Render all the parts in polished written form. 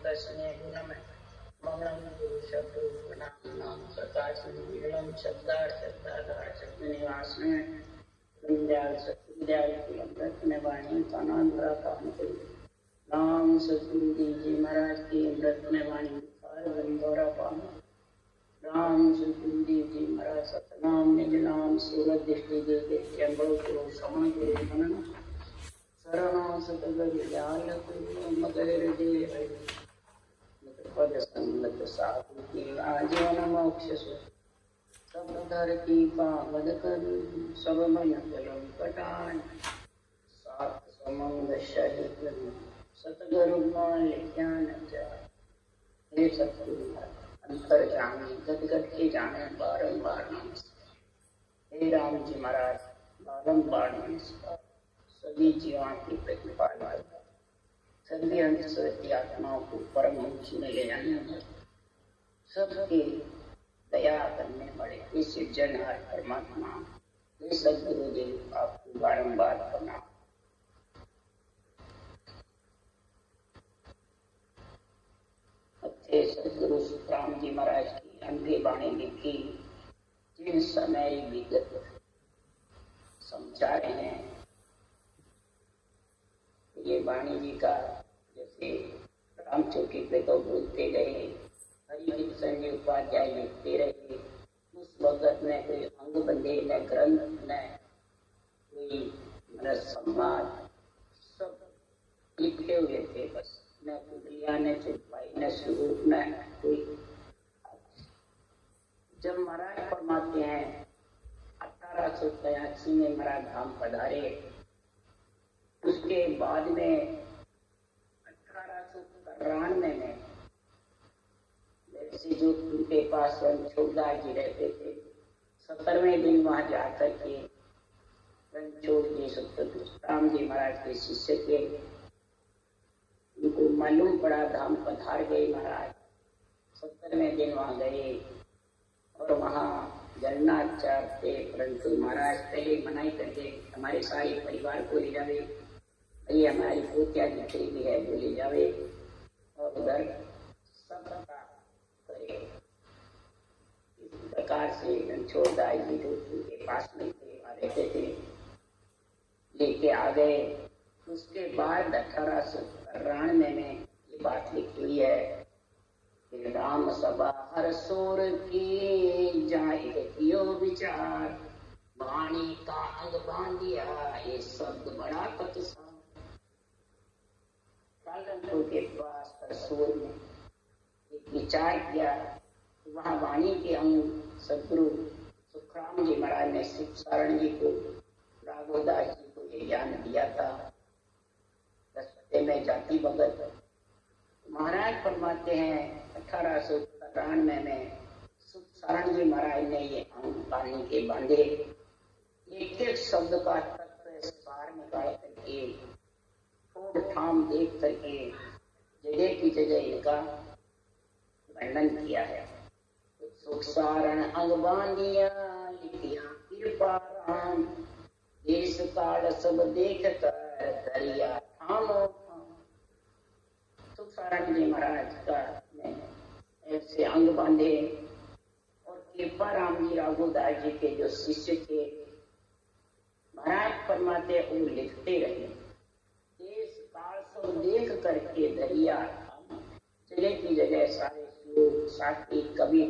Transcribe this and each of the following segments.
तस्मै गुणमय मंगलम गुरु शत्रुघ्नाम प्रकाशम शब्दार्थ निवासन वाणी का नाम राम सतगुरु जी महाराज की अमृत में वाणी राम सतगुरु जी महाराज सतनाम निज नाम सूरत दृष्टि दे चंबल को समाज शरणा सतगुरु जाल मगर दे पद संगत साधु की आजीवन मोक्ष सब धरती पावन कर सब मन जलम कटान सात समंग शरीर सतगुरु माल ज्ञान हे सतगुरु अंतर जाने गदगद के जाने बारंबार नमस्कार। हे राम जी महाराज बारंबार नमस्कार। सभी जीवों की प्रतिपाल सभी अंतस्वती आत्माओं को परम मोक्ष में ले जाने वाले सबके दया करने वाले इस जनहार परमात्मा हे सदगुरु देव आपको बारंबार प्रणाम। अच्छे सदगुरु राम जी महाराज की अंधे बाणी लिखी जिन समय विगत समझा रहे हैं। ये वाणी जी का जैसे राम चौकी पे तो बोलते गए, हरिकृष्ण जी उपाध्याय लिखते रहे। उस वक्त में कोई अंग बंधे न ग्रंथ न कोई न संवाद, सब लिखे हुए थे बस। न कुटिया न चुपाई न स्वरूप न कोई। जब महाराज फरमाते हैं 1883 में महाराज धाम पधारे, उसके बाद में 1893 में जैसे जो उनके पास रणछोड़दास जी रहते थे, 17वें दिन वहां जाकर के रणछोड़ जी राम जी महाराज के शिष्य थे। उनको मालूम पड़ा धाम पधार गए महाराज। 17वें दिन वहां गए और वहां जन्नाचार थे, परंतु महाराज पहले मनाई करके हमारे सारे परिवार को ले जावे, ये हमारी पोतिया जितनी भी है वो ले जावे और उधर सबका करे। इस प्रकार से रणछोड़दास जी जो उनके पास में थे रहते थे लेके आ गए। उसके बाद 1893 में ये बात लिखी हुई है कि राम सभा हर सोर की जाए कियो विचार, वाणी का अंग बांधिया ये शब्द बड़ा कतसा। के पास परसोर में एक विचार किया, वहाँ वाणी के अंग सदगुरु सुखराम जी महाराज ने शिव सारण जी को, राघोदास जी को ये ज्ञान दिया था। रस्ते में जाति भगत महाराज फरमाते हैं 1893 में शिव सारण जी महाराज ने ये अंग वाणी के बांधे। एक एक शब्द का तत्व सार निकाल करके ठाम देख करके जगह की जगह इनका वर्णन किया है। सुख सारण अंग बांधिया लिखिया कृपा राम, देश काल सब देख कर दरिया ठामो। सुख सारण जी महाराज का ऐसे अंग बांधे और कृपा राम जी राघोदास जी के जो शिष्य थे महाराज फरमाते वो लिखते रहे। देख करके दरिया जगह की जगह सारे श्लोक साथी कवि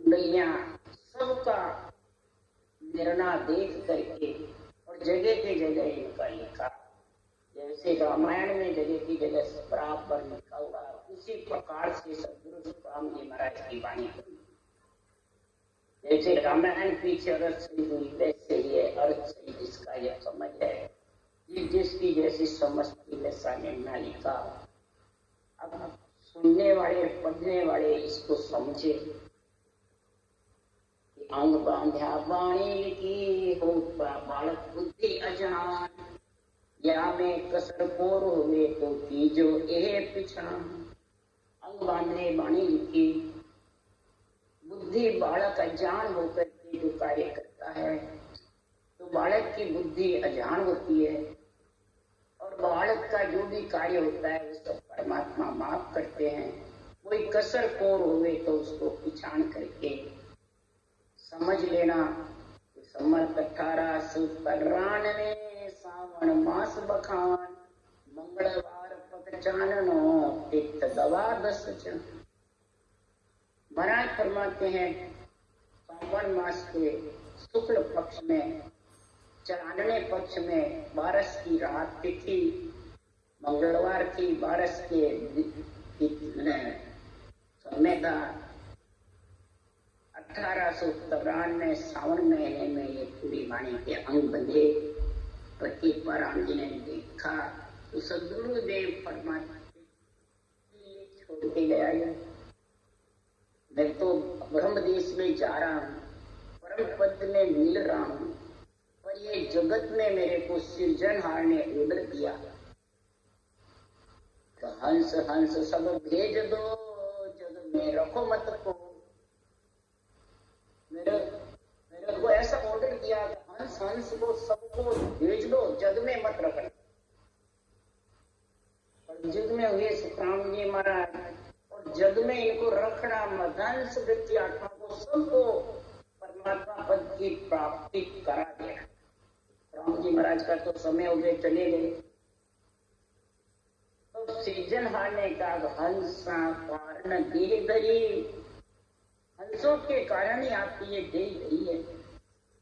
कुंडलियां सबका निर्णय देख करके और जगह की जगह इनका लिखा। जैसे रामायण में जगह की जगह प्राप पर लिखा हुआ, उसी प्रकार से सदगुरु राम जी महाराज की वाणी। जैसे रामायण पीछे अर्थ सही हुई वैसे ये अर्थ सही जिसका यह समझ है, जिसकी जैसी समझती वैसा निर्णय लिखा। अब सुनने वाले पढ़ने वाले इसको समझे कि अंग बांध्या वाणी लिखी हो बालक बुद्धि अजान, या में कसर पोर हुए तो की जो एह पिछड़ा। अंग बांधे वाणी लिखी, बुद्धि बालक अजान होकर के जो कार्य करता है तो बालक की बुद्धि अजान होती है और बालक का जो भी कार्य होता है वो सब परमात्मा माफ करते हैं। कोई कसर कोर होवे तो उसको पिछाण करके समझ लेना। सम्मत 1853 ने सावन मास बखान, मंगलवार पग चाननो तिथ गवा 10 चन। महाराज फरमाते हैं सावन मास के शुक्ल पक्ष में, चांदने पक्ष में, 12 की रात तिथि मंगलवार की, 12 के समय था 1893 सावन महीने में ये पूरी वाणी के अंग बंधे। पति पराम जी ने देखा तो सदगुरुदेव परमात्मा छोड़ के गया। मैं तो ब्रह्म देश में जा रहा हूँ, परम पद में मिल रहा हूँ, पर ये जगत में मेरे को सृजनहार ने ऑर्डर दिया, तो हंस हंस सब भेज दो, जग में रखो मत को। मेरे को ऐसा ऑर्डर दिया, हंस हंस को सबको भेज दो, जग में मत रखना। पर जग में हुए सुखराम जी महाराज, और जग में इनको रखना मत, हंस व्यक्ति आत्मा को सबको परमात्मा पद की प्राप्ति करा देना। राम जी महाराज का तो समय हो गए, चले गए। तो सृजनहार ने कहा हंसा कारण धीरे धरी, हंसों के कारण ही आपकी ये देह गई है,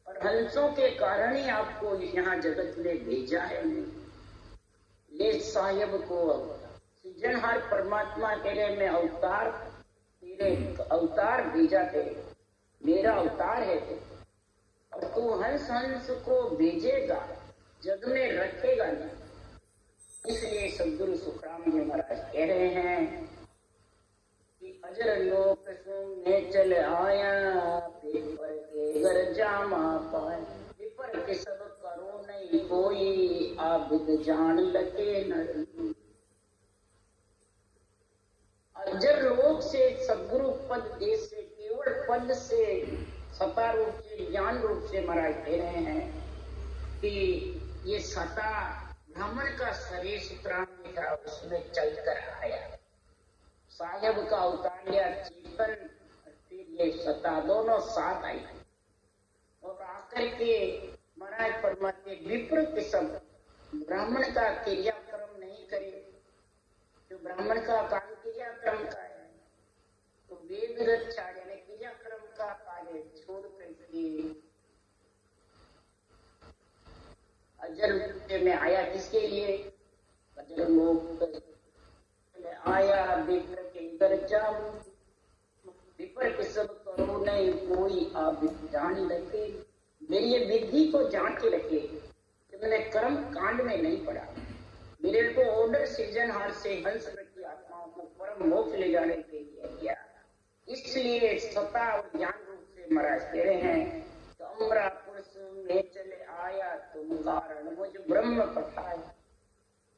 और हंसों के कारण ही आपको यहाँ जगत में भेजा है। ले साहिब को सृजनहार परमात्मा कह रहे मैं अवतार, तेरे अवतार भेजा थे, मेरा अवतार है तो, और तू हंस हंस को भेजेगा, जग में रखेगा नहीं। इसलिए सदगुरु सुखराम जी महाराज कह रहे हैं कि अजर लोक सुनने चल आया, पेपर के घर जामा पाए, पेपर के सब करो नहीं कोई, आबिद जान लगे न। अजर लोक से सदगुरु पद देश से, केवल पद से, सता रूप से, ज्ञान रूप से महाराज कह रहे हैं कि ये सता ब्राह्मण का शरीर सुतराम में था, उसमें चलकर आया, साहेब का अवतार लिया चेतन, फिर ये सता दोनों साथ आई, और आकर के महाराज परमात्मा विप्र किस्म ब्राह्मण का क्रियाक्रम नहीं करे, जो ब्राह्मण का काम क्रियाक्रम का है, तो वेद रक्षा यानी क्रियाक्रम का कार्य छोड़ करके अजर में आया। किसके लिए? अजर लोक में आया, विप्र के घर जाऊं, विप्र के सब करो नहीं कोई, आप जान रखे। मेरी ये विधि को जान के रखे, मैंने कर्म कांड में नहीं पड़ा। मेरे को ऑर्डर सृजनहार से हंस की आत्माओं को परम मोक्ष ले जाने के लिए किया। इसलिए सत्ता और ज्ञान रूप से महाराज कह रहे हैं तो अमरा पुरुष में चले आया, तुम कारण मुझ ब्रह्म पठाए।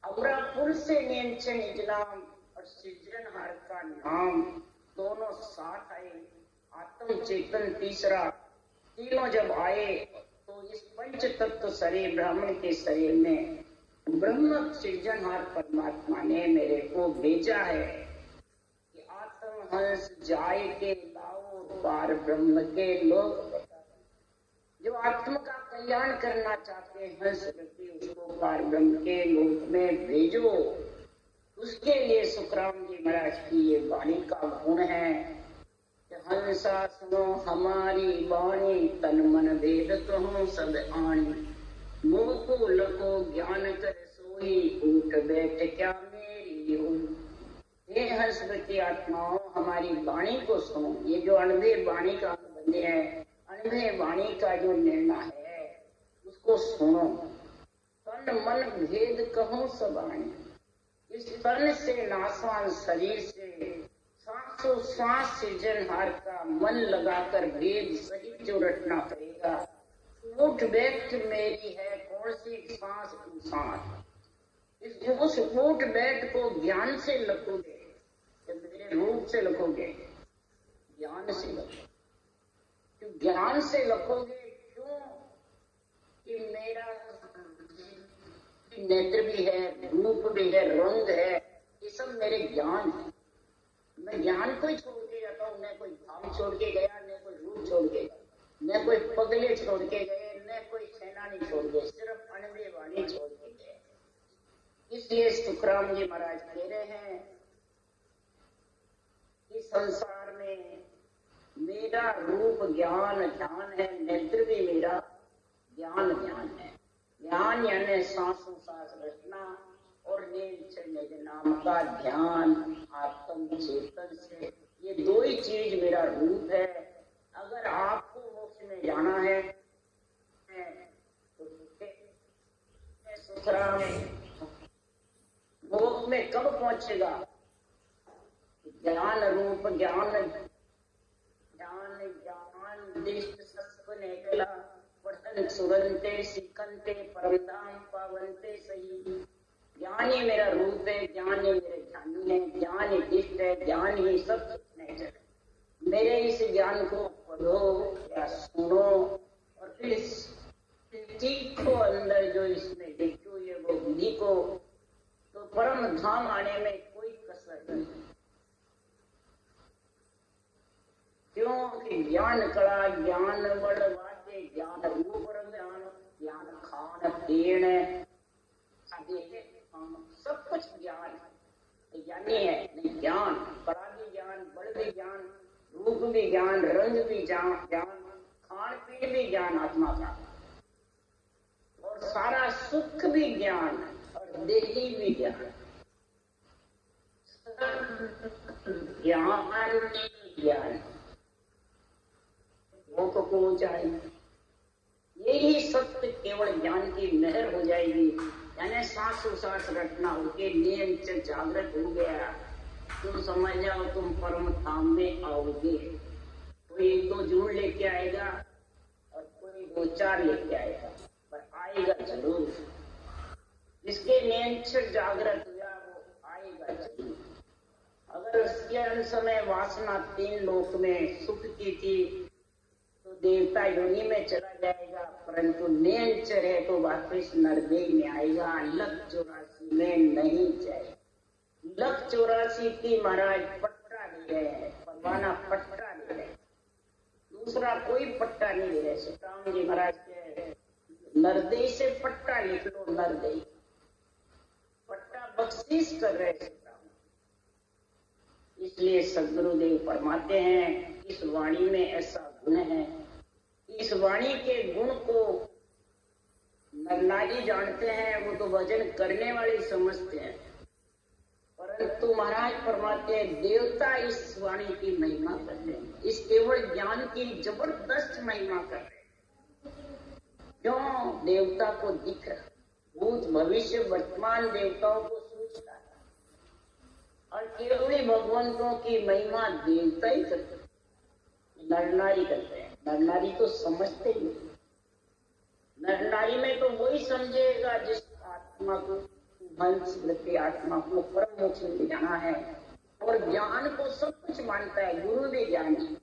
अमरा पुरुष से नियंत्रण निजनाम और सृजनहार का नाम दोनों साथ आए। आत्म चेतन तीसरा, तीनों जब आए तो इस पंच तत्व शरीर ब्राह्मण के शरीर में ब्रह्म सृजनहार परमात्मा ने मेरे को भेजा है कि आत्म हंस जाए के लाओ पार ब्रह्म के लोग। जो आत्मा का कल्याण करना चाहते हैं हंस व्यक्ति, उसको पार ब्रह्म के लोक में भेजो। उसके लिए सुखराम जी महाराज की ये वाणी का गुण है, हंसा सुनो हमारी वाणी, तन मन वेद कहूं सब आणी। मुँह को लको ज्ञान कर सोई, उठ बैठ क्या मेरी हो। हे हंसवती आत्माओं, हमारी वाणी को सुनो। ये जो अनभे वाणी का बंदे हैं, अनभे वाणी का जो निर्णय है उसको सुनो। तन मन भेद कहूं सब आणी। इस तन से नासवान शरीर से सांसों सांस सृजनहार का मन लगाकर भेद सही जो रटना पड़ेगा। उठ बैठ मेरी है कौन सी सांस सांस। उस उठ बैठ को ज्ञान से लखोगे, मेरे रूप से लखोगे, ज्ञान से लखोगे। क्यों ज्ञान से लखोगे? क्यों कि मेरा नेत्र भी है, रूप भी है, रंग है, ये सब मेरे ज्ञान है। मैं ज्ञान को ही छोड़ के जाता हूँ, न कोई धाम छोड़ के गया, न कोई रूप छोड़ के गया, न कोई पगले छोड़ के गए, न कोई सेनानी छोड़ गए, सिर्फ अनवे वाणी छोड़ के गए। इसलिए सुखराम जी महाराज कह रहे हैं कि संसार में मेरा रूप ज्ञान ध्यान है, नेत्र भी मेरा ज्ञान ध्यान है। ज्ञान यानी सांसों सांस रचना और निज नाम का ध्यान आत्म चेतन से, ये दो ही चीज मेरा रूप है। अगर आपको मोक्ष में जाना है तो सुखराम मोक्ष में कब पहुंचेगा? ज्ञान रूप ज्ञान ज्ञान ज्ञान दिष्ट सस्पने कला पठन सुरंते सीखंते परमधाम पावनते सही। ज्ञान ही मेरा रूप है, ज्ञान ही मेरे ध्यानी है, ज्ञान ही दिष्ट है, ज्ञान ही सब नेचर है। मेरे इस ज्ञान को पढ़ो या सुनो और फिर सीखो अंदर जो इसमें लिखो ये वो विधि को, तो परम धाम आने में कोई कसर नहीं। क्योंकि ज्ञान कला ज्ञान बड़ वाटे ज्ञान रूप ज्ञान ज्ञान खान पीण सब कुछ ज्ञान है, ज्ञानी है नहीं। ज्ञान कला भी ज्ञान, बल भी ज्ञान, रूप भी ज्ञान, रंग भी ज्ञान, खान पीन भी ज्ञान आत्मा का, और सारा सुख भी ज्ञान और देही भी ज्ञान। ज्ञान वो तो हो जाएगी। यही सत्य केवल ज्ञान की मेहर हो जाएगी। यानी सांसों सांस रटना होके नियम से जागृत हो गया, तुम समझ जाओ तुम परम धाम में आओगे। कोई एक दो जून लेके आएगा और कोई दो चार लेके आएगा, पर आएगा जरूर। जिसके नियम से जागृत हुआ वो आएगा जरूर। अगर उसके समय वासना तीन लोक में सुख की थी तो देवता योनि में चला जाएगा, परंतु नेचर है तो वापस नरदेह में आएगा। लख 84 में नहीं जाएगा। लख 84 की महाराज पट्टा दे रहे हैं, परवाना पट्टा दे रहे हैं, दूसरा कोई पट्टा नहीं दे रहे। सुखराम जी महाराज के नरदेह से पट्टा लिख लो, नरदेह पट्टा बख्शीश कर रहे सुखराम। इसलिए सदगुरुदेव फरमाते हैं इस वाणी में ऐसा गुण है, इस वाणी के गुण को नरनारी जानते हैं, वो तो भजन करने वाले समझते हैं, परंतु महाराज फरमाते हैं देवता इस वाणी की महिमा करते हैं, इस केवल ज्ञान की जबरदस्त महिमा कर रहे हैं। क्यों? देवता को दिख रहा, भूत भविष्य वर्तमान देवताओं को सूचता है, और केवल भगवंतों की महिमा देवता ही करते हैं, नरनारी करते हैं। नरनारी तो समझते ही नहीं। नरनारी में तो वही समझेगा जिस आत्मा को हंस वृत्ति आत्मा को परम मोक्ष में जाना है, और ज्ञान को सब कुछ मानता है। गुरु भी ज्ञान है,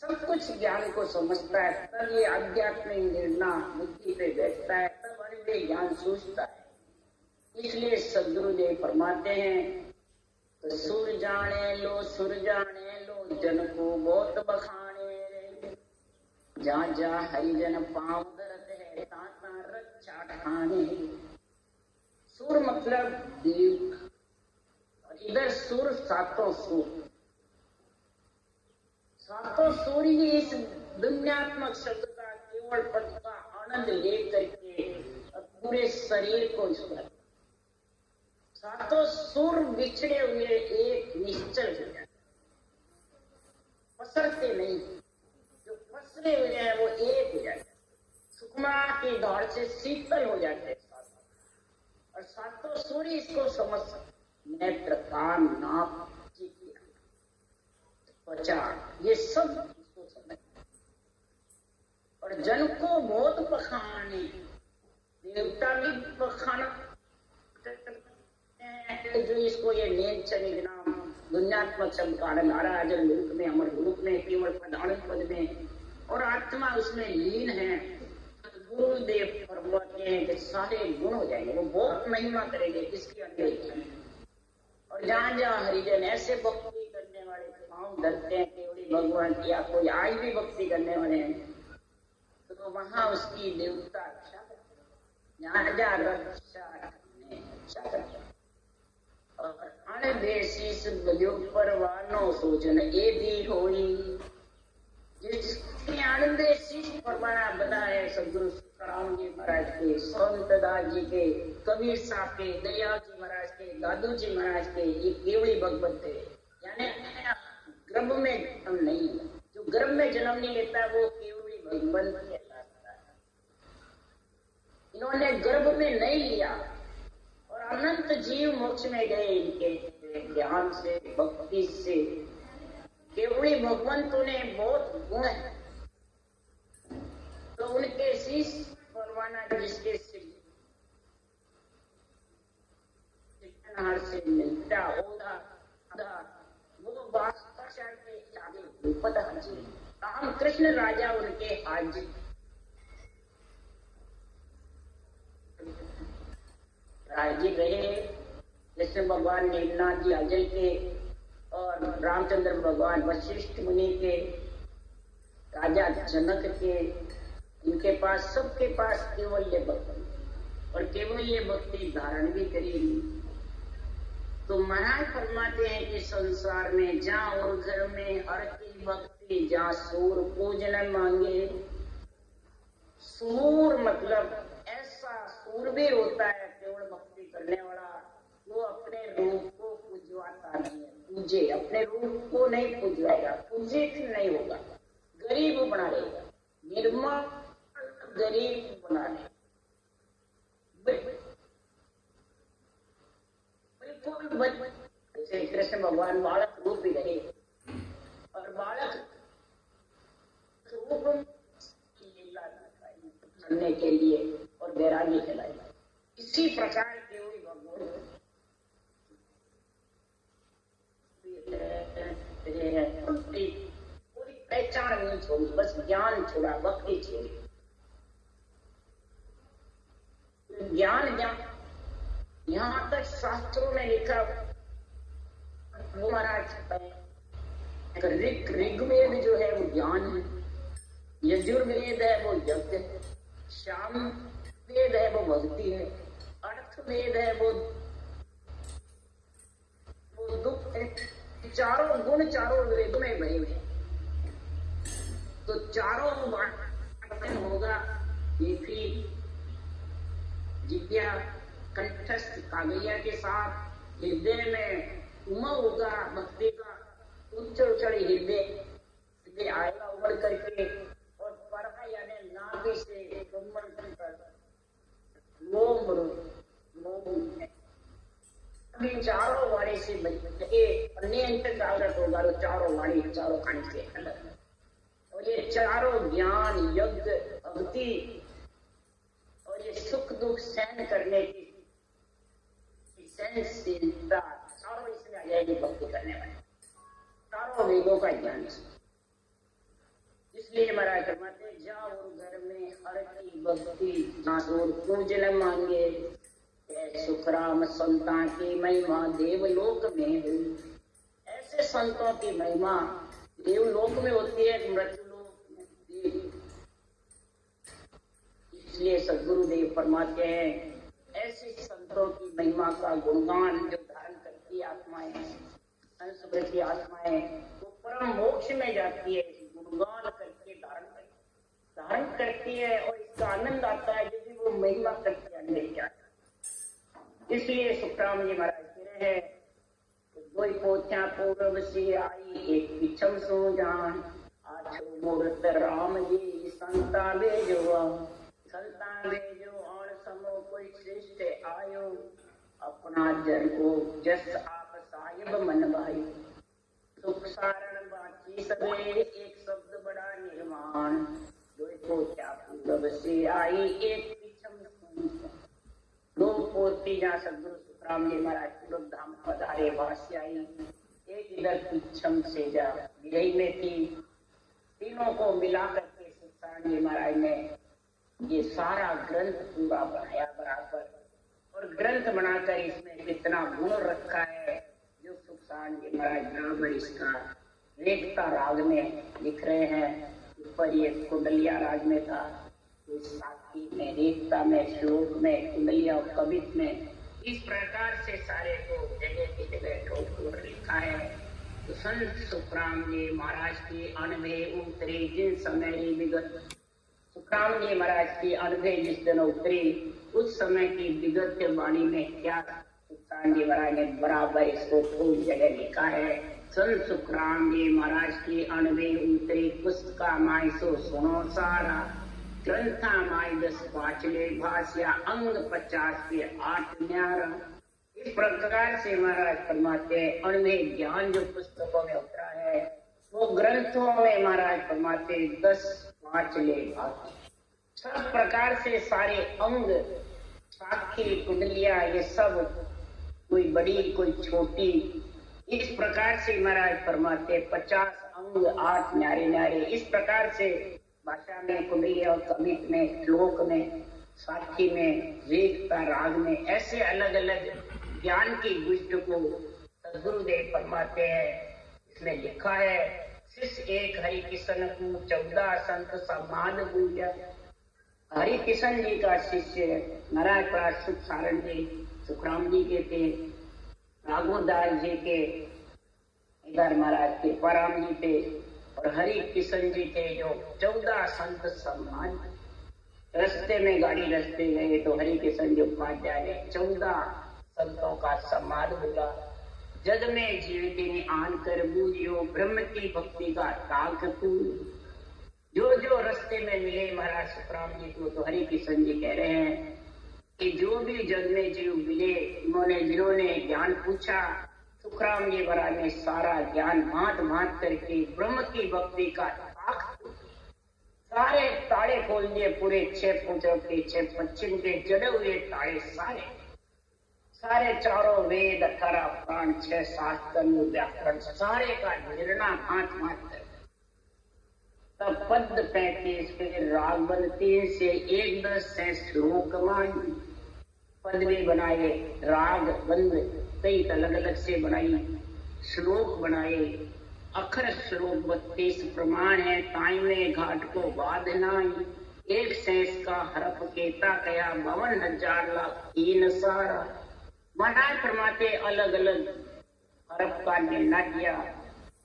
सब कुछ ज्ञान को समझता है, तब ये आध्यात्मिक निर्णय बुद्धि पे बैठता है, तब अन्य ज्ञान सूझता है। इसलिए सदगुरुदेव फरमाते हैं तो सुर जाने लो जन को बहुत बखाने, जा जा हरिजन पाँव दरत है ताता रक्षा ठाने। सुर मतलब देव, और इधर सुर सातों सुर, सातों सुर ही इस दुनियात्मक शब्द का केवल पद का आनंद ले करके पूरे शरीर को इसका सातों सुर बिछड़े हुए एक निश्चल हो जाए, पसरते नहीं, जो पसरे हुए हैं वो एक हो जाते, सुकमा की दौड़ से शीतल हो जाते हैं। और सातों सुर इसको समझ सकते, नेत्र कान नाक त्वचा ये सब इसको समझ। और जन को बहुत पखाने, देवता भी पखाना जो इसको ये नेचर नाम दुनियात्मक शब्द का नाराज मुल्क में अमर मुल्क में केवल प्रधान पद में, और आत्मा उसमें लीन है। गुरुदेव फरमाते हैं कि सारे गुण हो जाएंगे, वो बहुत महिमा करेंगे किसकी अनदेखी। और जहाँ जहाँ हरिजन ऐसे भक्ति करने वाले पांव धरते हैं केवली भगवान की, या कोई आज भी भक्ति करने वाले हैं, तो वहां उसकी देवता रक्षा करते, जहाँ जहाँ रक्षा करते। और अनदेशीस बजो परवानो सोचन ए भी होई, जिसके अनदेशीस परवाना बना है सदगुरु राम जी महाराज के, संत दास जी के, कबीर साहब के, दयाल जी महाराज के, दादू जी महाराज के, ये केवली भगवत थे। यानी गर्भ में जन्म नहीं है, जो गर्भ में जन्म नहीं लेता वो केवली भगवंत कहलाता है। इन्होंने गर्भ में नहीं लिया और अनंत जीव मोक्ष में गए इनके ज्ञान से, भक्ति से। केवली भगवंतों ने बहुत गुण है, तो उनके शीश परवाना जिसके से मिलता होगा वो बादशाह के आगे पता हाजिर, राम कृष्ण राजा उनके हाजिर। हाजिर रहे कृष्ण भगवान नीलनाथ जी अजय के, और रामचंद्र भगवान वशिष्ठ मुनि के, राजा जनक के, इनके पास सबके पास केवल्य भक्ति, और केवल्य भक्ति धारण भी करेगी। तो महाराज फरमाते हैं कि संसार में जहाँ और घर में हर की भक्ति, जहाँ सूर पूजन मांगे। सूर मतलब ऐसा सूरवीर होता है केवल भक्ति करने वाला, वो अपने रूप को पूजवाता नहीं है, पूजे अपने रूप को नहीं पूजवाएगा, पूजित नहीं होगा, गरीब बना रहेगा, निर्मल गरीब बना रहे, बिल्कुल जैसे कृष्ण भगवान बालक रूप भी रहे, और बालक रूप करने के लिए और वैरागी खिलाई। इसी प्रकार केवल भगवान पूरी पहचान नहीं छोड़ी, बस ज्ञान छोड़ा, भक्ति छोड़ी। ज्ञान यहाँ तक शास्त्रों में लिखा वो महाराज ऋग्वेद जो है वो ज्ञान है, यजुर्वेद है वो यज्ञ है, साम वेद है वो भक्ति है, अर्थवेद है वो दुख है। चारों गुण चारों वेद में भरे हुए, तो चारों होगा ये भी जिज्ञा कंठस्थ कागैया के साथ हृदय में उमा होगा भक्ति का, उच्च उछड़ी हृदय आएगा उमड़ करके, और परा यानी नाभि से कमर तक चारों वाणी से अन्य अंतर जागृत होगा, तो चारों वाणी चारों खानी से अलग, और ये चारों ज्ञान यज्ञ भक्ति और ये सुख दुख सहन करने की सहनशीलता चारों इसमें आ जाएगी भक्ति करने वाले, चारों वेदों का ज्ञान। इसलिए महाराज फरमाते जाओ घर में हर की भक्ति, और पूजन मांगे, सुखराम संतान की महिमा देवलोक में हुई। ऐसे संतों की महिमा देवलोक में होती है, मृत्युलोक में। इसलिए सद्गुरुदेव फरमाते हैं ऐसे संतों की महिमा का गुणगान जो धारण करती आत्माएं, संस्कृति आत्माएं, वो परम मोक्ष में जाती है, गुणगान करके धारण करती है, और इसका आनंद आता है यदि वो महिमा करती है अंदर क्या। इसलिए सुखराम जी महाराज कह रहे हैं कोई पोथ्या पूर्व से आई एक पिछम सो जान, आछो मूर्त राम जी संता बेजो और समो कोई श्रेष्ठ आयो, अपना जन को जस आप साहिब मन भाई, सुख सारण बाची सबे एक शब्द बड़ा निर्माण, दो क्या पूर्व से आई एक पिछम सो। दो पोथी जहाँ सदगुरु सुखराम जी महाराज पूर्व धाम पधारे भाष्य आई, एक इधर पिछम से जा विजयी में थी। तीनों को मिला करके सुखराम जी महाराज ने ये सारा ग्रंथ पूरा बनाया बराबर, और ग्रंथ बनाकर इसमें कितना गुण रखा है सुखसान जी महाराज बराबर इसका रेखता राग में लिख रहे हैं। ऊपर ये कुंडलिया राग में था, साथी में, रेखता में, श्लोक में, कुंडलिया और कवित में, इस प्रकार से सारे को जगह की जगह ठोक लिखा है। तो संत सुखराम जी महाराज की अनभे उतरे जिन समय विगत, सुखराम जी महाराज की अनभे जिस दिन उतरी उस समय की विगत वाणी में क्या सुखराम जी महाराज ने बराबर इसको खूब जगह लिखा है। संत सुखराम जी महाराज की अनभे उतरी पुस्तका माई सो सुनो सारा, ग्रंथा माई 10 पांचले भाषा अंग 50 के 8 न्यारा। इस प्रकार से महाराज फरमाते हैं अनभे ज्ञान जो पुस्तकों में उतरा है वो ग्रंथों में महाराज फरमाते 10 पांचले भाषा। सब प्रकार से सारे अंग, साखी, कुंडलिया, ये सब कोई बड़ी कोई छोटी, इस प्रकार से महाराज फरमाते 50 अंग 8 न्यारे न्यारे। इस प्रकार से भाषा में, कुंडलिया और कवित में, श्लोक में, साखी में, रेखता राग में, ऐसे अलग अलग ज्ञान की गुष्ट को सदगुरुदेव फरमाते हैं। इसमें लिखा है शिष्य एक हरि किशन को 14 संत सम्मान बूझा। हरि किशन जी का शिष्य महाराज प्राण सुख सारण जी सुखराम जी के थे, राघोदास जी के इधर महाराज कृपाराम जी थे और हरि किशन जी थे जो 14 संत सम्मान। रस्ते में गाड़ी रस्ते गए तो हरि किशन जी उपाध्याय ने 14 संतों का सम्मान बोला। जग में जीवित आन कर बूझियो ब्रह्म की भक्ति का ताक पूज। जो जो रस्ते में मिले महाराज सुखराम जी को तो हरि किशन जी कह रहे हैं कि जो भी जग में जीव मिले उन्होंने जिन्होंने ज्ञान पूछा, सुखराम जी महाराज ने सारा ज्ञान भांत भांत करके ब्रह्म की भक्ति का ताक, सारे ताड़े खोल दिए। पूरे 6 पूर्व के 6 पश्चिम के जड़े हुए ताड़े सारे चारों वेद 18 पुराण 6 शास्त्र व्याकरण सारे का निर्णय भांत भांत कर। तब पद 35 पे राग बंद 3 से 1-10 से श्लोक मानी। पद भी बनाए, राग बंद कई अलग अलग से बनाई, श्लोक बनाए। अखर श्लोक 32 प्रमाण है, ताई में घाट को बाध नाई। 1 शेष का हरप केता कया 52,000 लाख 3 सारा। महाराज फरमाते अलग अलग हरप का निर्णय किया,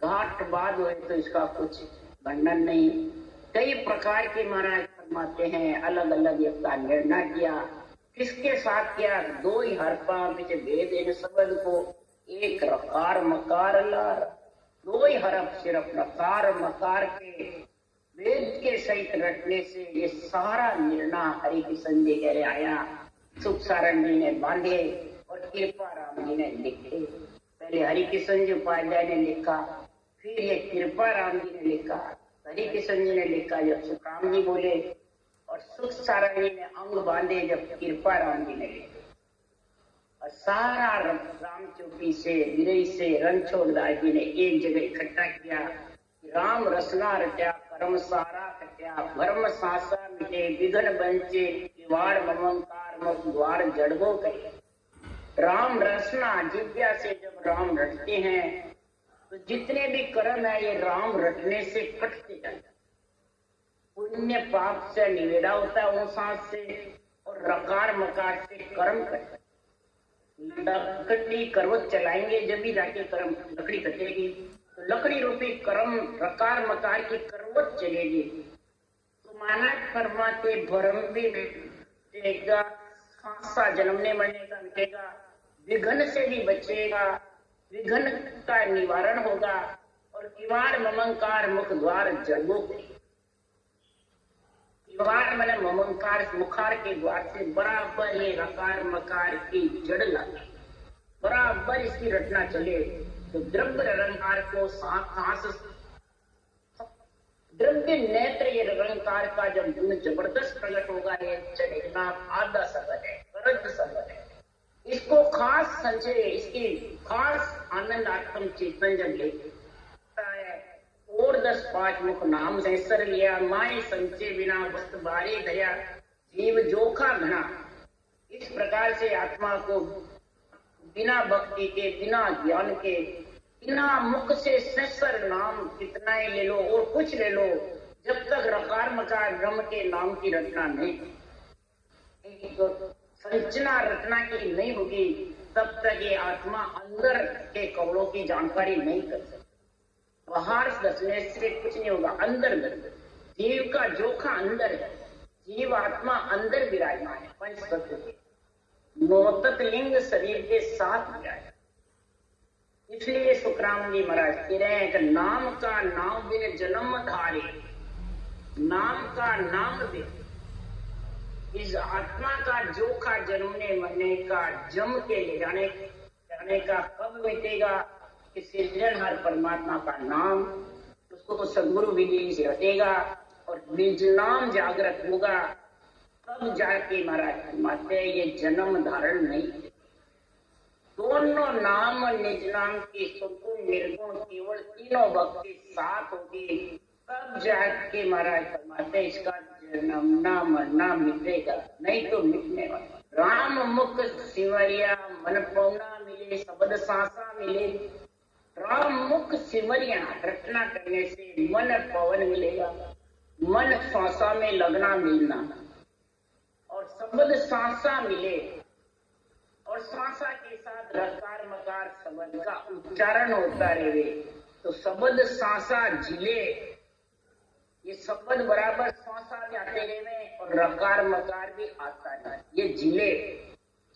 घाट बाध हुए तो इसका कुछ वर्णन नहीं। कई प्रकार के महाराज फरमाते हैं अलग अलग इसका निर्णय किया। किसके साथ किया? 2 ही हरपा विच भेद इन शब्द को, एक रकार मकार लार। 2 ही हरफ सिर्फ रकार मकार के वेद के सहित रटने से ये सारा निर्णय हरि किशन जी कह रहे आया। सुख सारण जी ने बांधे और कृपाराम जी ने लिखे। पहले हरि किशन जी उपाध्याय ने लिखा, फिर ये कृपाराम जी ने लिखा। हरि किशन जी ने लिखा जब सुखराम जी बोले और सुख सारण जी ने अंग बांधे जब कृपाराम जी ने लिखे। और सारा राम चौकी से विरई से रणछोड़दास जी ने एक जगह इकट्ठा किया। राम रसना रचा कर्म सारा कट्या, भरम सासा मिटे विघन बंचे, किवाड़ ममंकार मुख द्वार जड़बो करे। राम रसना जिज्ञा से जब राम रटते हैं तो जितने भी कर्म है ये राम रटने से कटते जाते हैं। पुण्य पाप से निवेड़ा होता है उन सांस से और रकार मकार से कर्म करता है। लकड़ी करवट चलाएंगे जब भी जाके कर्म लकड़ी कटेगी तो लकड़ी रूपी कर्म रकार मकार की करवट चलेगी। तो माना फरमाते भरम भी मिटेगा, सांसा जन्मने मरने का मिटेगा, विघन से भी बचेगा, विघन का निवारण होगा और किवाड़ ममंकार मुख द्वार जड़बो। किवाड़ मैंने ममंकार मुखार के द्वार से बराबर ये रकार मकार की जड़ लगे, बराबर इसकी रचना चले तो द्रव्य रंकार को सांस द्रव्य नेत्र ये रंकार का जब गुण जबरदस्त प्रकट होगा ये चलेगा आधा सबद है, रज सबद है। इसको खास संचय, इसकी खास आनंदात्म चेतन जब लेता है और 10-5 मुख नाम से सर लिया, माए संचय बिना वस्त बारे दया जीव जोखा घना। इस प्रकार से आत्मा को बिना भक्ति के बिना ज्ञान के बिना मुख से सहस्र नाम कितना ही ले लो और कुछ ले लो, जब तक रकार मकार ब्रह्म के नाम की रचना नहीं, तो संरचना रचना की नहीं होगी, तब तक ये आत्मा अंदर के कवड़ों की जानकारी नहीं कर सकती। बाहर दसने से कुछ नहीं होगा, अंदर जीव का जोखा अंदर है, जीव आत्मा अंदर विराजमान है। पंच तत्व के नौतत लिंग शरीर के साथ विराजमान। इसलिए सुखराम जी महाराज कह रहे हैं कि नाम का नाम बिन जन्म धारे, नाम का नाम बिन इस आत्मा का जोखा जन्मने मरने का जम के ले जाने का कब मिटेगा कि सृजनहार परमात्मा का नाम उसको सदगुरु विधि से हटेगा और निज नाम जागृत होगा, तब जाके महाराज फरमाते हैं ये जन्म धारण नहीं है। दोनों नाम निज नाम की सुगुण निर्गुण केवल तीनों भक्त के साथ होगी, तब जाके महाराज फरमाते हैं इसका जन्म ना मरना मिटेगा, नहीं तो मिटने वाला। राम मुख सिमरिया मन पौना मिले, शब्द सांसा मिले। राम मुख सिमरिया रचना करने से मन पवन मिलेगा, मन सांसा में लगना मिलना, और शब्द सांसा मिले और सांसा के साथ रकार मकार शब्द का उच्चारण होता रहे, तो शब्द सांसा झिले, ये शब्द बराबर सांसा जाते रहे और रकार मकार भी आता रहे, ये झिले।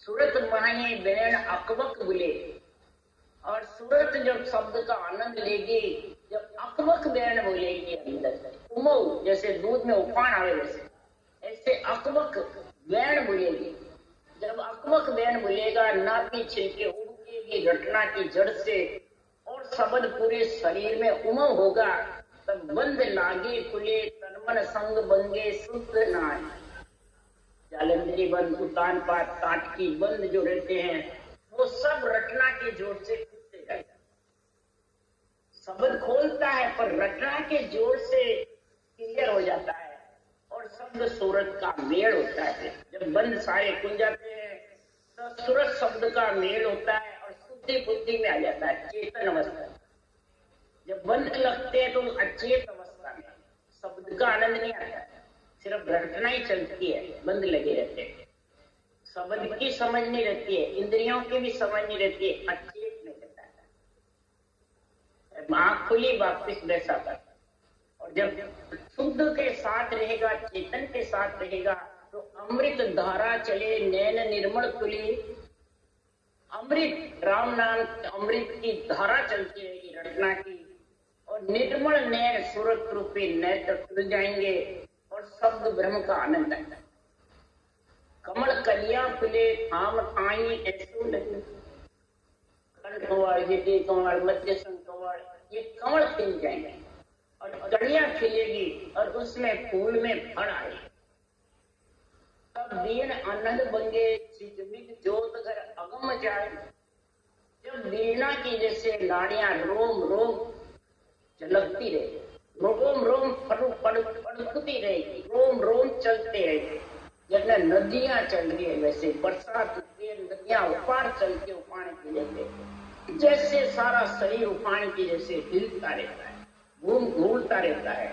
सूरत माहे बैन अकबक बुले, और सूरत जब शब्द का आनंद लेगी, जब अकबक बैन बोलेगी अंदर से उमो, जैसे दूध में उफान आवे वैसे, ऐसे अकबक बैन बोलेगी। जब अकबक बैन बोलेगा, नापी छिलके उड़ेगी घटना की जड़ से और शब्द पूरे शरीर में उमंग होगा, तब बंद लागे खुले तन मन संग बंगे शुद्ध नाय। जालंधरी बंद, उतान पात, ताटकी बंद जो रहते हैं वो सब रटना के जोर से खुलते जाएगा। शब्द खोलता है पर रटना के जोर से क्लियर हो जाता है और शब्द सूरत का मेल होता है। जब बंद सारे खुल जाते हैं तो सूरत शब्द का मेल होता है और शुद्धि बुद्धि में आ जाता है, चेतन अवस्था। जब बंद लगते हैं तो अचेत अवस्था में शब्द का आनंद नहीं आता, सिर्फ रटना ही चलती है, बंद लगे रहते हैं। शब्द की समझ नहीं रहती है, इंद्रियों की भी समझ नहीं रहती है, अचेत में रहता है। आँख खुली वापिस वैसा कर, और जब शुद्ध के साथ रहेगा, चेतन के साथ रहेगा, तो अमृत धारा चले नैन निर्मल खुली। अमृत राम नाम अमृत की धारा चलती रहेगी रटना की, और निर्मल नैन सूरत रूपी नेत्र खुल जाएंगे और शब्द ब्रह्म का आनंद आएगा। कमल कलियां खुले थाम ठाई ऐसो लगे, कंठवाड़ हृदय कंवड़ मध्य संकवड़, ये कमल खिल जाएंगे और कलियां खिलेगी और उसमें फूल में फल आए। तब दीन आनंद बंगे चिजमिक जोत घर अगम जाए। जब वीणा की जैसे नाड़ियां रोम रोम झलकती रहे, रोम रोम फड़कती रहेगी, रोम रोम चलते रहेगी, जैसे नदियां चल रही है वैसे बरसात होती है, नदियां उफान चलती है उफान की जैसे, जैसे सारा शरीर उफान की जैसे हिलता रहता है, घूमता रहता है।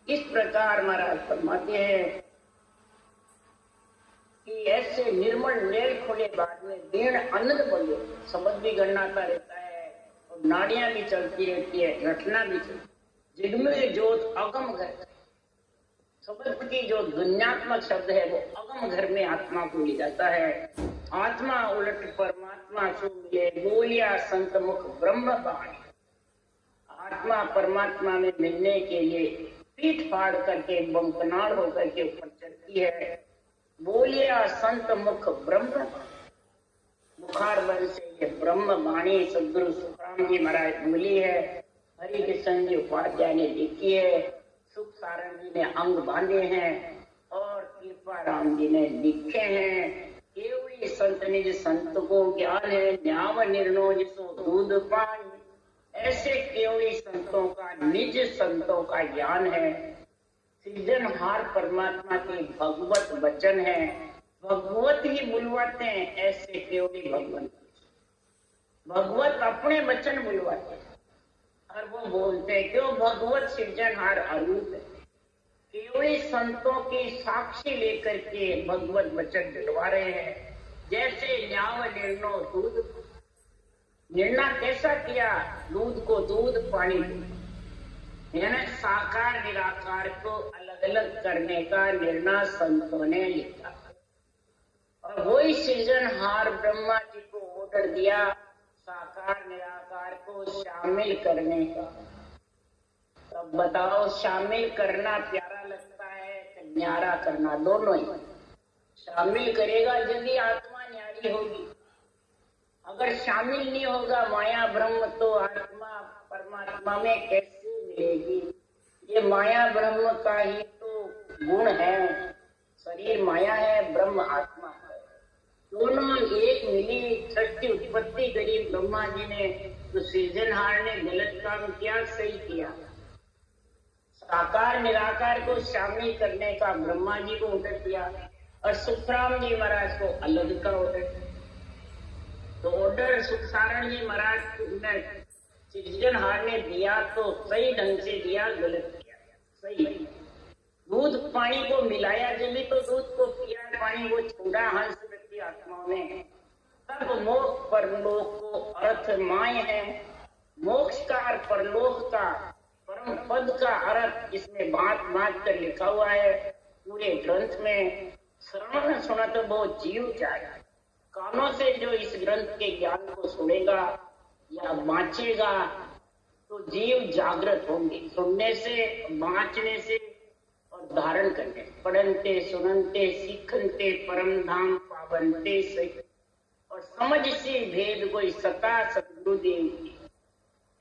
इस प्रकार महाराज फरमाते हैं कि ऐसे निर्मल नेल खोले बाद में दीन आनंद बने, समझ भी गणनाता रहता है और नाड़ियां भी चलती रहती है, रटना भी चलती। जिग्मे जोत अगम घर, शब्द की जो दुनियात्मक शब्द है वो अगम घर में आत्मा को ले जाता है। आत्मा उलट परमात्मा से मिले, बोलिया संत मुख ब्रह्म बाणी। आत्मा परमात्मा में मिलने के लिए पीठ फाड़ करके बमकनाड़ होकर के ऊपर चढ़ती है। बोलिया संत मुख ब्रह्म, बुखार बन से ये ब्रह्म वाणी सदगुरु सुखराम जी महाराज बोली है, हरि कृष्ण जी उपाध्याय ने लिखी है, सुख सारण जी ने अंग बांधे हैं और कृपा राम जी ने लिखे हैं। केवली संत निज संत को ज्ञान है, न्याव निर्णो जिसो दूध पानी। ऐसे केवली संतों का निज संतों का ज्ञान है, सृजनहार परमात्मा के भगवत वचन है, भगवत ही बुलवाते हैं। ऐसे केवली भगवत अपने वचन बुलवाते हैं, और वो बोलते हैं क्यों भगवत सृजनहार अरूप है, केवल संतों की साक्षी लेकर के भगवत वचन दिलवा रहे हैं। जैसे न्याव निर्णो दूध, निर्णय कैसा किया, दूध को दूध पानी यानी साकार निराकार को अलग अलग करने का निर्णय संतों ने लिखा। और वही सृजनहार ब्रह्मा जी को ऑर्डर दिया साकार निराकार को शामिल करने का। तब बताओ शामिल करना प्यारा लगता है कि न्यारा करना? दोनों ही। शामिल करेगा जब भी आत्मा न्यारी होगी, अगर शामिल नहीं होगा माया ब्रह्म तो आत्मा परमात्मा में कैसे मिलेगी? ये माया ब्रह्म का ही तो गुण है, शरीर माया है, ब्रह्म आत्मा है, दोनों एक मिली सृष्टि उत्पत्ति करी ब्रह्मा जी ने। तो सृजनहार ने गलत काम किया, सही किया? साकार निराकार को शामिल करने का ब्रह्मा जी को ऑर्डर दिया और सुखराम जी महाराज को अलग का ऑर्डर। तो ऑर्डर सुखसारण जी महाराज ने सृजनहार ने दिया तो सही ढंग से दिया, गलत किया सही। दूध पानी को मिलाया जब भी तो दूध को पिया पानी वो छोड़ा हंस व्यक्ति आत्माओं ने। तब मोक्ष परलोक को अर्थ माय है। मोक्ष का और परलोक का परम पद का अर्थ इसमें बात बात कर लिखा हुआ है पूरे ग्रंथ में। श्रवण सुना तो वो जीव जाएगा। कानों से जो इस ग्रंथ के ज्ञान को सुनेगा या बांचेगा तो जीव जागृत होंगे। सुनने से, बांचने से और धारण करने। पढ़नते सुनते सीखनते परम धाम पावनते से। और समझ से भेद कोई सता सतगुरुदेव की।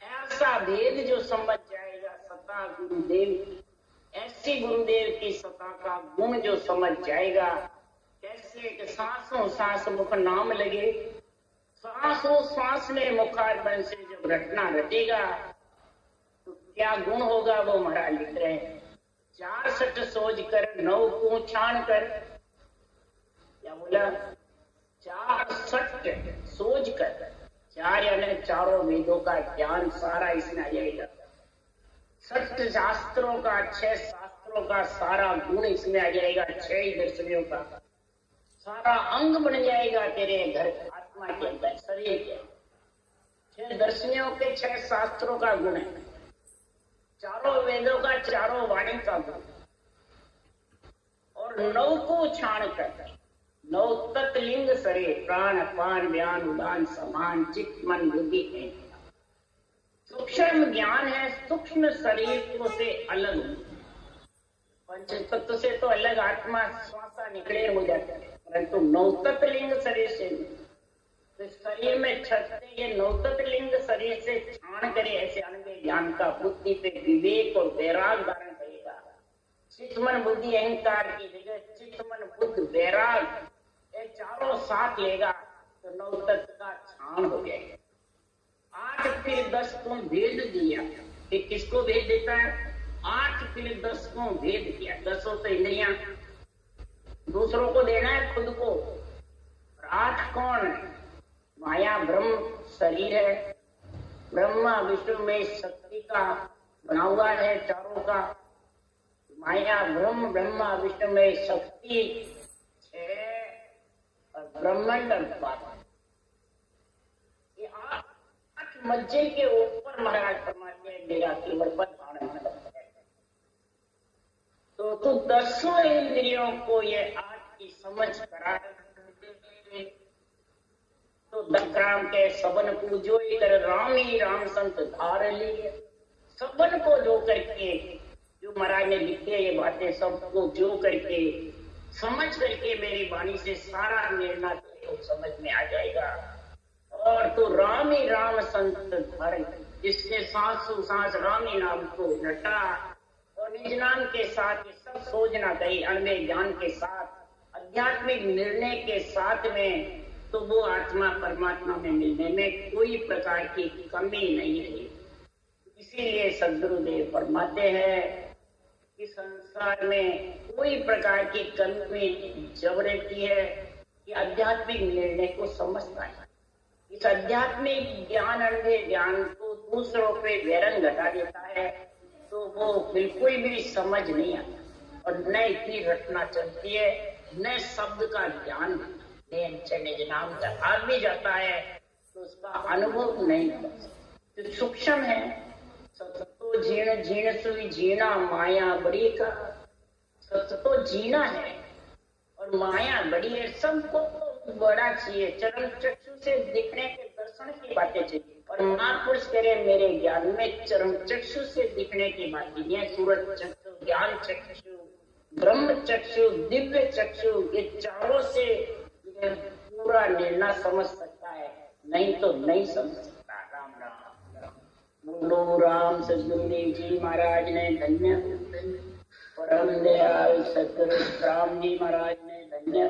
ऐसा भेद जो समझ जाएगा सता गुरुदेव की, ऐसी गुरुदेव की सता का गुण जो समझ जाएगा। कैसे कि सांसों सांस मुख नाम लगे, सांसों सांस में मुखारबंद से जब रटना रटेगा तो क्या गुण होगा वो महाराज लिख रहे हैं। 64 सोच कर 9 को छान कर, क्या बोला? 64 सोच कर, 4 यानी चारों वेदों का ज्ञान सारा इसमें आ जाएगा। 6 शास्त्रों का, 6 शास्त्रों का सारा गुण इसमें आ जाएगा। 6 ही दर्शनों का सारा अंग बन जाएगा तेरे घर आत्मा के अंदर, शरीर के। 6 दर्शनों के 6 शास्त्रों का गुण है, चारों वेदों का, चारों वाणी का गुण। और 9 को छाण कर, 9 तत्लिंग सरे प्राण अपान व्यान उदान समान चित्त मन बुद्धि है। सूक्ष्म ज्ञान है, सूक्ष्म शरीर को से अलग, पंच तत्व से तो अलग आत्मा श्वासा निकले हो जाता है, परंतु 9 तत्लिंग शरीर से तो शरीर में छटते ये 9 तत्लिंग शरीर से छाण करे ऐसे अनंत ज्ञान का बुद्धि पे विवेक और वैराग धारण करेगा। चित्त मन बुद्धि अहंकार की जगह चित्त मन बुद्ध वैराग ये चारों साथ लेगा तो 9 तत्व का छाण हो जाएगा। 8 फिर 10 को भेद दिया। फिर किसको भेद देता है? 8 फिर 10 को भेद दिया। 10 तो इंद्रियां दूसरों को देना है, खुद को। 8 कौन है? माया ब्रह्म शरीर है, ब्रह्मा विष्णु में शक्ति का बना हुआ है चारों का। माया ब्रह्म, ब्रह्मा विष्णु में शक्ति 6 और ब्रह्मांड 12। ये 8 मज्जे के ऊपर महाराज फरमाते हैं मेरा केवल पद धारण है। तो 10 इंद्रियों को ये 8 की समझ करा तो दक्राम के सबन पूजो कर राम ही राम संत धार लिए। सबन को जो करके जो महाराज ने लिखे ये बातें सबको जो करके समझ करके मेरी वाणी से सारा निर्णय तो समझ में आ जाएगा। और तो राम ही राम संत धार, जिसने सांसों सांस राम ही नाम को रटा और निज नाम के साथ ये सब सोचना कही अनमेय ज्ञान के साथ आध्यात्मिक निर्णय के साथ में, तो वो आत्मा परमात्मा में मिलने में कोई प्रकार की कमी नहीं रही। इसीलिए सद्गुरुदेव फरमाते हैं कि संसार में कोई प्रकार की कमी जब रहती है कि आध्यात्मिक निर्णय को समझता है। इस आध्यात्मिक ज्ञान अंधे ज्ञान को दूसरों पे वैरन घटा देता है तो वो बिल्कुल भी समझ नहीं आता और न इतनी रटना चलती है, न शब्द का ज्ञान निज नाम का आ भी जाता है तो उसका अनुभव नहीं कर सकता। तो सूक्ष्म है सत्तो जीण जीण सुई जीना माया बड़ी का। सत्य तो जीना है और माया बड़ी है। सबको बड़ा चाहिए, चरण चक्षु से दिखने के दर्शन की बातें चाहिए और महापुरुष कह रहे मेरे ज्ञान में चरण चक्षु से दिखने की बातें नहीं है। सूरज चक्षु, ज्ञान चक्षु, ब्रह्म चक्षु, दिव्य चक्षु, ये चारों से पूरा निर्णय समझ सकता है, नहीं तो नहीं समझ सकता। राम राम बोलो। राम सदगुरुदेव जी महाराज ने धन्य, परम दयाल सतगुरु राम जी महाराज ने धन्य,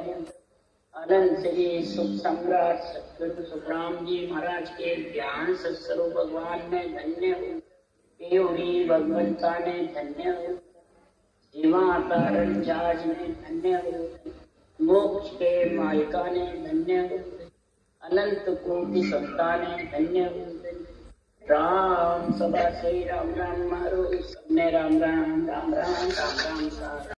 अनंत श्री सुख सम्राट सतगुरु सुखराम जी महाराज के ज्ञान सत्स्वरूप भगवान ने धन्य, योगी भगवंता ने धन्य, जीवाता रंजाज ने धन्य, मोक्ष के मालिका ने धन्य, अनंत कोटि संता ने धन्य। राम सदा श्री राम राम मारो सबने राम राम राम राम राम राम।